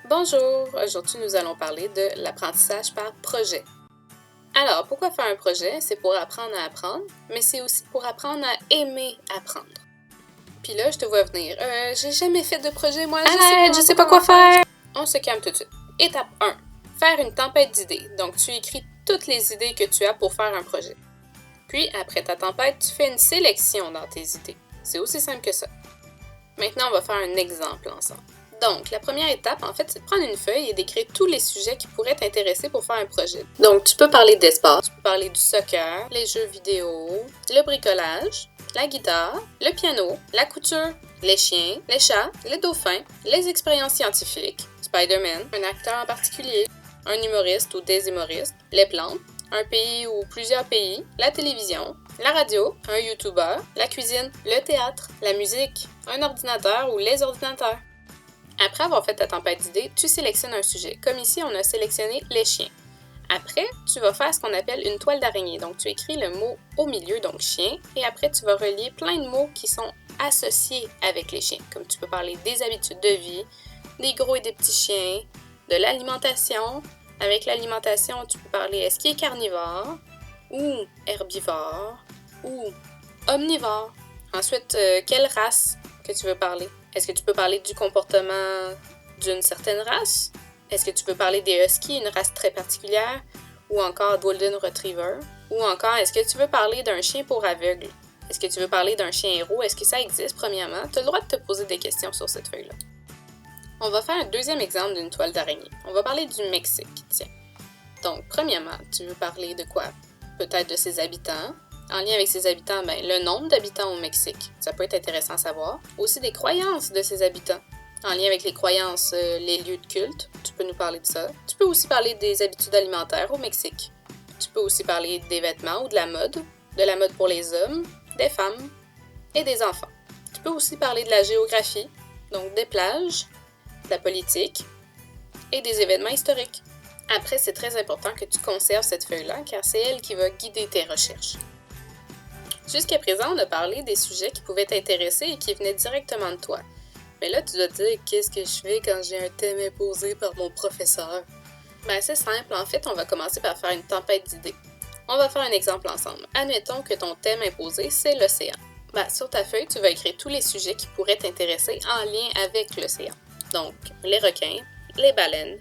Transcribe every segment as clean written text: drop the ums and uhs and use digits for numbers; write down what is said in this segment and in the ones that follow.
Bonjour, aujourd'hui nous allons parler de l'apprentissage par projet. Alors, pourquoi faire un projet? C'est pour apprendre à apprendre, mais c'est aussi pour apprendre à aimer apprendre. Puis là, je te vois venir. J'ai jamais fait de projet, moi, je sais pas quoi faire! On se calme tout de suite. Étape 1. Faire une tempête d'idées. Donc, tu écris toutes les idées que tu as pour faire un projet. Puis, après ta tempête, tu fais une sélection dans tes idées. C'est aussi simple que ça. Maintenant, on va faire un exemple ensemble. Donc, la première étape, en fait, c'est de prendre une feuille et d'écrire tous les sujets qui pourraient t'intéresser pour faire un projet. Donc, tu peux parler d'espace, tu peux parler du soccer, les jeux vidéo, le bricolage, la guitare, le piano, la couture, les chiens, les chats, les dauphins, les expériences scientifiques, Spider-Man, un acteur en particulier, un humoriste ou des humoristes, les plantes, un pays ou plusieurs pays, la télévision, la radio, un YouTuber, la cuisine, le théâtre, la musique, un ordinateur ou les ordinateurs. Après avoir fait ta tempête d'idées, tu sélectionnes un sujet. Comme ici, on a sélectionné les chiens. Après, tu vas faire ce qu'on appelle une toile d'araignée. Donc, tu écris le mot au milieu, donc chien, et après, tu vas relier plein de mots qui sont associés avec les chiens. Comme tu peux parler des habitudes de vie, des gros et des petits chiens, de l'alimentation. Avec l'alimentation, tu peux parler est-ce qu'il est carnivore, ou herbivore, ou omnivore. Ensuite, quelle race que tu veux parler? Est-ce que tu peux parler du comportement d'une certaine race? Est-ce que tu peux parler des huskies, une race très particulière? Ou encore golden retriever? Ou encore, est-ce que tu veux parler d'un chien pour aveugles? Est-ce que tu veux parler d'un chien héros? Est-ce que ça existe, premièrement? Tu as le droit de te poser des questions sur cette feuille-là. On va faire un deuxième exemple d'une toile d'araignée. On va parler du Mexique, tiens. Donc, premièrement, tu veux parler de quoi? Peut-être de ses habitants. En lien avec ses habitants, le nombre d'habitants au Mexique, ça peut être intéressant à savoir. Aussi des croyances de ses habitants. En lien avec les croyances, les lieux de culte, tu peux nous parler de ça. Tu peux aussi parler des habitudes alimentaires au Mexique. Tu peux aussi parler des vêtements ou de la mode pour les hommes, des femmes et des enfants. Tu peux aussi parler de la géographie, donc des plages, de la politique et des événements historiques. Après, c'est très important que tu conserves cette feuille-là car c'est elle qui va guider tes recherches. Jusqu'à présent, on a parlé des sujets qui pouvaient t'intéresser et qui venaient directement de toi. Mais là, tu dois te dire qu'est-ce que je fais quand j'ai un thème imposé par mon professeur? C'est simple. En fait, on va commencer par faire une tempête d'idées. On va faire un exemple ensemble. Admettons que ton thème imposé, c'est l'océan. Sur ta feuille, tu vas écrire tous les sujets qui pourraient t'intéresser en lien avec l'océan. Donc, les requins, les baleines,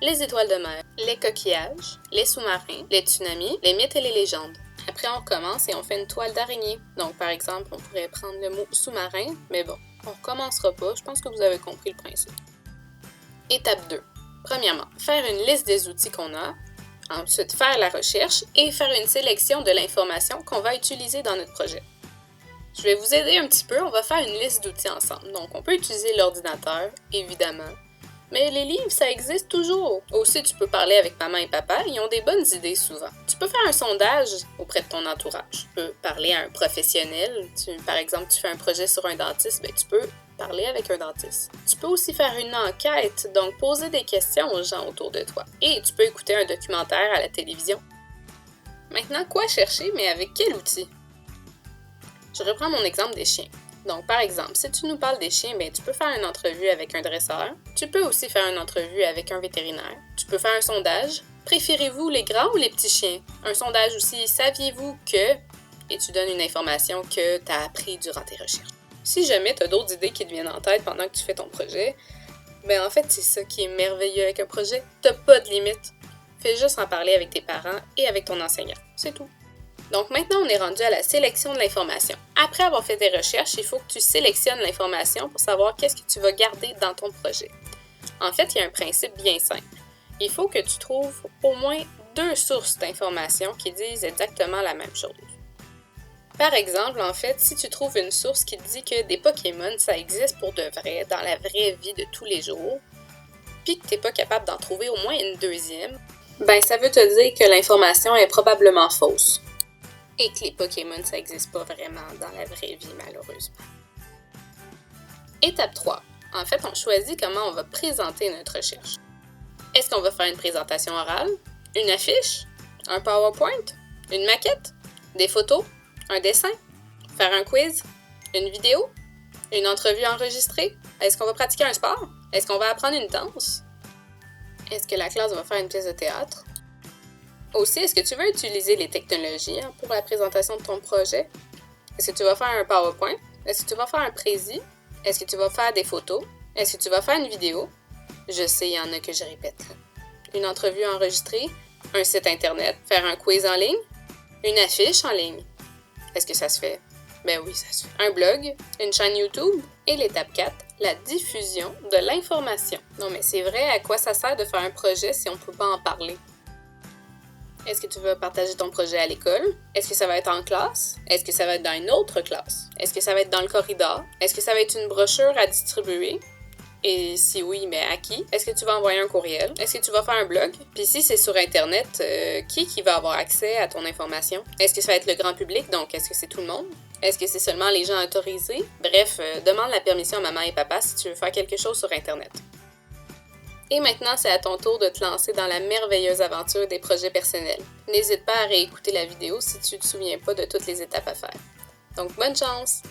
les étoiles de mer, les coquillages, les sous-marins, les tsunamis, les mythes et les légendes. Après, on recommence et on fait une toile d'araignée. Donc, par exemple, on pourrait prendre le mot sous-marin, mais bon, on recommencera pas. Je pense que vous avez compris le principe. Étape 2. Premièrement, faire une liste des outils qu'on a. Ensuite, faire la recherche et faire une sélection de l'information qu'on va utiliser dans notre projet. Je vais vous aider un petit peu. On va faire une liste d'outils ensemble. Donc, on peut utiliser l'ordinateur, évidemment. Mais les livres, ça existe toujours. Aussi, tu peux parler avec maman et papa, ils ont des bonnes idées souvent. Tu peux faire un sondage auprès de ton entourage. Tu peux parler à un professionnel. Par exemple, tu fais un projet sur un dentiste, tu peux parler avec un dentiste. Tu peux aussi faire une enquête, donc poser des questions aux gens autour de toi. Et tu peux écouter un documentaire à la télévision. Maintenant, quoi chercher, mais avec quel outil? Je reprends mon exemple des chiens. Donc, par exemple, si tu nous parles des chiens, tu peux faire une entrevue avec un dresseur. Tu peux aussi faire une entrevue avec un vétérinaire. Tu peux faire un sondage. Préférez-vous les grands ou les petits chiens? Un sondage aussi, saviez-vous que... Et tu donnes une information que tu as appris durant tes recherches. Si jamais tu as d'autres idées qui te viennent en tête pendant que tu fais ton projet, en fait, c'est ça qui est merveilleux avec un projet. Tu n'as pas de limite. Fais juste en parler avec tes parents et avec ton enseignant. C'est tout. Donc maintenant, on est rendu à la sélection de l'information. Après avoir fait tes recherches, il faut que tu sélectionnes l'information pour savoir qu'est-ce que tu vas garder dans ton projet. En fait, il y a un principe bien simple. Il faut que tu trouves au moins 2 sources d'informations qui disent exactement la même chose. Par exemple, en fait, si tu trouves une source qui dit que des Pokémon, ça existe pour de vrai, dans la vraie vie de tous les jours, puis que tu n'es pas capable d'en trouver au moins une deuxième, ça veut te dire que l'information est probablement fausse. Et que les Pokémon, ça n'existe pas vraiment dans la vraie vie, malheureusement. Étape 3. En fait, on choisit comment on va présenter notre recherche. Est-ce qu'on va faire une présentation orale, une affiche, un PowerPoint, une maquette, des photos, un dessin, faire un quiz, une vidéo, une entrevue enregistrée? Est-ce qu'on va pratiquer un sport? Est-ce qu'on va apprendre une danse? Est-ce que la classe va faire une pièce de théâtre? Aussi, est-ce que tu veux utiliser les technologies pour la présentation de ton projet? Est-ce que tu vas faire un PowerPoint? Est-ce que tu vas faire un prési? Est-ce que tu vas faire des photos? Est-ce que tu vas faire une vidéo? Je sais, il y en a que je répète. Une entrevue enregistrée? Un site internet? Faire un quiz en ligne? Une affiche en ligne? Est-ce que ça se fait? Ben oui, ça se fait. Un blog? Une chaîne YouTube? Et l'étape 4, la diffusion de l'information. Non, mais c'est vrai, à quoi ça sert de faire un projet si on ne peut pas en parler? Est-ce que tu veux partager ton projet à l'école? Est-ce que ça va être en classe? Est-ce que ça va être dans une autre classe? Est-ce que ça va être dans le corridor? Est-ce que ça va être une brochure à distribuer? Et si oui, mais à qui? Est-ce que tu vas envoyer un courriel? Est-ce que tu vas faire un blog? Puis si c'est sur Internet, qui va avoir accès à ton information? Est-ce que ça va être le grand public? Donc, est-ce que c'est tout le monde? Est-ce que c'est seulement les gens autorisés? Bref, demande la permission à maman et papa si tu veux faire quelque chose sur Internet. Et maintenant, c'est à ton tour de te lancer dans la merveilleuse aventure des projets personnels. N'hésite pas à réécouter la vidéo si tu ne te souviens pas de toutes les étapes à faire. Donc, bonne chance!